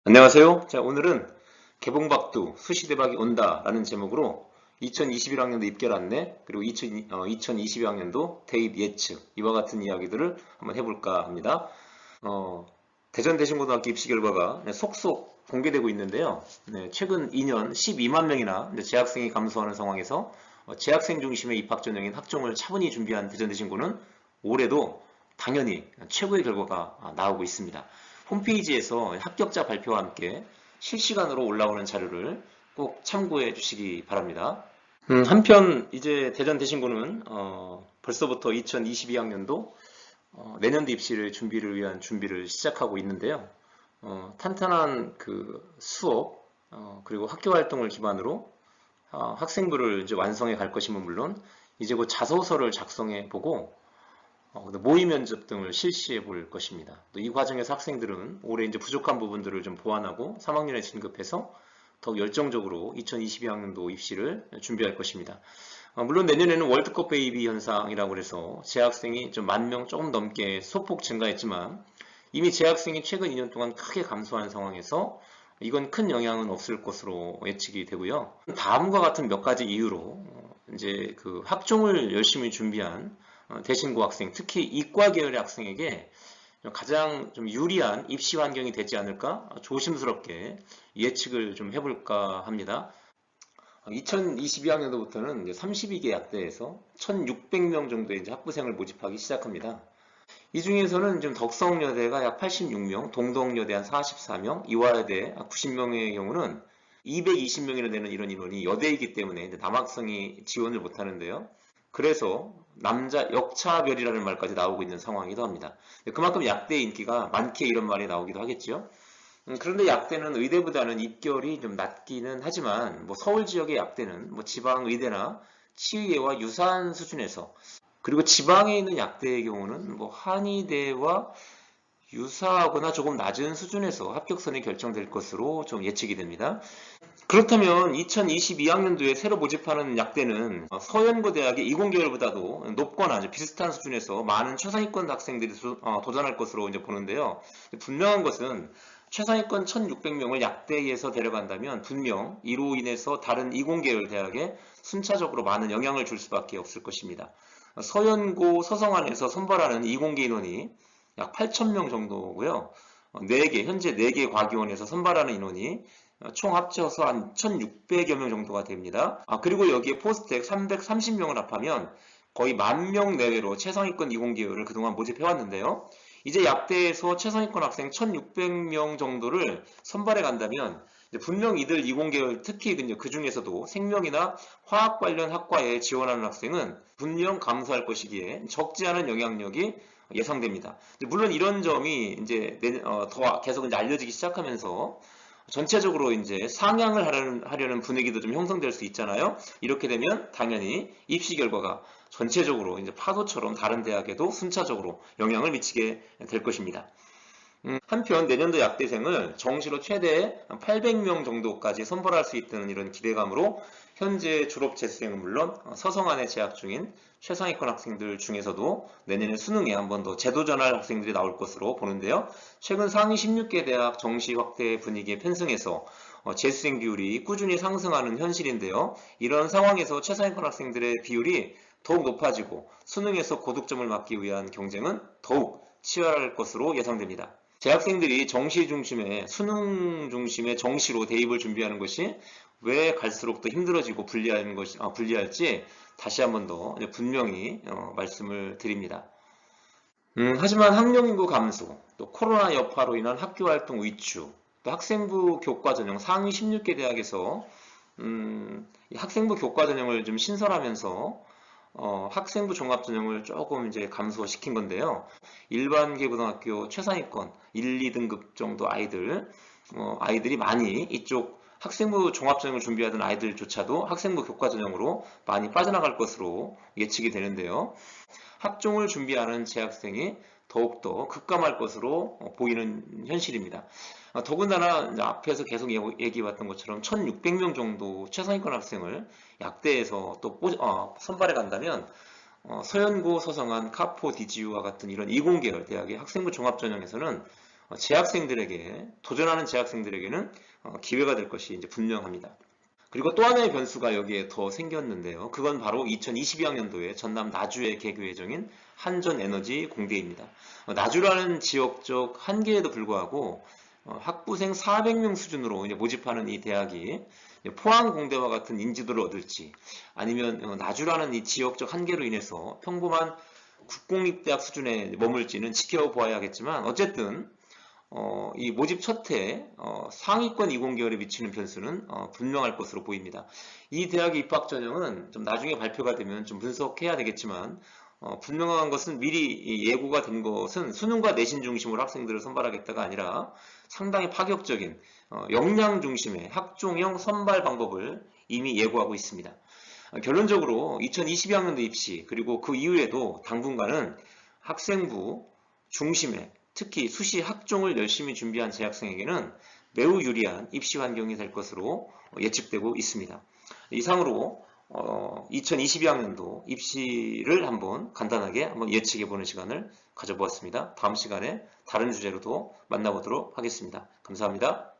안녕하세요. 자, 오늘은 개봉박두 수시대박이 온다라는 제목으로 2021학년도 입결 안내 그리고 2022학년도 대입 예측 이와 같은 이야기들을 한번 해볼까 합니다. 어, 대전대신고등학교 입시 결과가 속속 공개되고 있는데요. 네, 최근 2년 12만 명이나 재학생이 감소하는 상황에서 재학생 중심의 입학 전형인 학종을 차분히 준비한 대전대신고는 올해도 당연히 최고의 결과가 나오고 있습니다. 홈페이지에서 합격자 발표와 함께 실시간으로 올라오는 자료를 꼭 참고해 주시기 바랍니다. 한편 이제 대전대신고는 벌써부터 2022학년도 내년도 입시를 준비를 위한 준비를 시작하고 있는데요. 탄탄한 그 수업 그리고 학교 활동을 기반으로 학생부를 이제 완성해 갈 것이면 물론 이제 곧 자소서를 작성해 보고 모의 면접 등을 실시해 볼 것입니다. 또 이 과정에서 학생들은 올해 이제 부족한 부분들을 좀 보완하고 3학년에 진급해서 더욱 열정적으로 2022학년도 입시를 준비할 것입니다. 물론 내년에는 월드컵 베이비 현상이라고 해서 재학생이 좀 10,000명 조금 넘게 소폭 증가했지만 이미 재학생이 최근 2년 동안 크게 감소한 상황에서 이건 큰 영향은 없을 것으로 예측이 되고요. 다음과 같은 몇 가지 이유로 이제 그 학종을 열심히 준비한 대신고 학생, 특히 이과 계열의 학생에게 가장 좀 유리한 입시 환경이 되지 않을까 조심스럽게 예측을 좀 해볼까 합니다. 2022학년도부터는 이제 32개 약대에서 1,600명 정도의 이제 학부생을 모집하기 시작합니다. 이 중에서는 지금 덕성여대가 약 86명, 동덕여대 한 44명, 이화여대 90명의 경우는 220명이나 되는 이런 인원이 여대이기 때문에 남학생이 지원을 못하는데요. 그래서 남자 역차별이라는 말까지 나오고 있는 상황이기도 합니다. 그만큼 약대의 인기가 많게 이런 말이 나오기도 하겠죠. 그런데 약대는 의대보다는 입결이 좀 낮기는 하지만 뭐 서울 지역의 약대는 뭐 지방 의대나 치의대와 유사한 수준에서 그리고 지방에 있는 약대의 경우는 뭐 한의대와 유사하거나 조금 낮은 수준에서 합격선이 결정될 것으로 좀 예측이 됩니다. 그렇다면 2022학년도에 새로 모집하는 약대는 서연고대학의 이공계열보다도 높거나 비슷한 수준에서 많은 최상위권 학생들이 도전할 것으로 이제 보는데요. 분명한 것은 최상위권 1,600명을 약대에서 데려간다면 분명 이로 인해서 다른 이공계열 대학에 순차적으로 많은 영향을 줄 수밖에 없을 것입니다. 서연고 서성안에서 선발하는 이공계 인원이 약 8,000명 정도고요. 현재 4개 과기원에서 선발하는 인원이 총 합쳐서 한 1,600여 명 정도가 됩니다. 그리고 여기에 포스텍 330명을 합하면 거의 10,000명 내외로 최상위권 이공계열을 그동안 모집해왔는데요. 이제 약대에서 최상위권 학생 1,600명 정도를 선발해 간다면 분명 이들 이공계열 특히 그 중에서도 생명이나 화학 관련 학과에 지원하는 학생은 분명 감소할 것이기에 적지 않은 영향력이 예상됩니다. 물론 이런 점이 이제 더 계속 이제 알려지기 시작하면서 전체적으로 이제 상향을 하려는 분위기도 좀 형성될 수 있잖아요. 이렇게 되면 당연히 입시 결과가 전체적으로 이제 파도처럼 다른 대학에도 순차적으로 영향을 미치게 될 것입니다. 한편 내년도 약대생을 정시로 최대 800명 정도까지 선발할 수 있다는 이런 기대감으로 현재 졸업 재수생은 물론 서성안에 재학 중인 최상위권 학생들 중에서도 내년에 수능에 한 번 더 재도전할 학생들이 나올 것으로 보는데요. 최근 상위 16개 대학 정시 확대 분위기에 편승해서 재수생 비율이 꾸준히 상승하는 현실인데요. 이런 상황에서 최상위권 학생들의 비율이 더욱 높아지고 수능에서 고득점을 막기 위한 경쟁은 더욱 치열할 것으로 예상됩니다. 재학생들이 정시 중심의 수능 중심의 정시로 대입을 준비하는 것이 왜 갈수록 더 힘들어지고 불리할지 다시 한번 더 분명히 말씀을 드립니다. 하지만 학령 인구 감소, 또 코로나 여파로 인한 학교 활동 위축, 또 학생부 교과 전형 상위 16개 대학에서 이 학생부 교과 전형을 좀 신설하면서 학생부 종합 전형을 조금 이제 감소시킨 건데요. 일반계 고등학교 최상위권 1, 2등급 정도 아이들이 많이 이쪽 학생부 종합 전형을 준비하던 아이들조차도 학생부 교과 전형으로 많이 빠져나갈 것으로 예측이 되는데요. 학종을 준비하는 재학생이 더욱더 급감할 것으로 보이는 현실입니다. 더군다나 앞에서 계속 얘기해왔던 것처럼 1,600명 정도 최상위권 학생을 약대에서 또 선발해 간다면 서연고, 서성한, 카포, 디지유와 같은 이런 이공계열 대학의 학생부 종합전형에서는 재학생들에게 도전하는 재학생들에게는 기회가 될 것이 이제 분명합니다. 그리고 또 하나의 변수가 여기에 더 생겼는데요. 그건 바로 2022학년도에 전남 나주의 개교 예정인 한전에너지 공대입니다. 나주라는 지역적 한계에도 불구하고 학부생 400명 수준으로 이제 모집하는 이 대학이 포항 공대와 같은 인지도를 얻을지, 아니면 나주라는 이 지역적 한계로 인해서 평범한 국공립대학 수준에 머물지는 지켜보아야겠지만, 어쨌든 이 모집 첫해 상위권 이공계열에 미치는 변수는 분명할 것으로 보입니다. 이 대학의 입학 전형은 좀 나중에 발표가 되면 좀 분석해야 되겠지만, 분명한 것은 미리 예고가 된 것은 수능과 내신 중심으로 학생들을 선발하겠다가 아니라 상당히 파격적인 역량 중심의 학종형 선발 방법을 이미 예고하고 있습니다. 결론적으로 2022학년도 입시, 그리고 그 이후에도 당분간은 학생부 중심의, 특히 수시 학종을 열심히 준비한 재학생에게는 매우 유리한 입시 환경이 될 것으로 예측되고 있습니다. 이상으로 2022학년도 입시를 간단하게 예측해보는 시간을 가져보았습니다. 다음 시간에 다른 주제로도 만나보도록 하겠습니다. 감사합니다.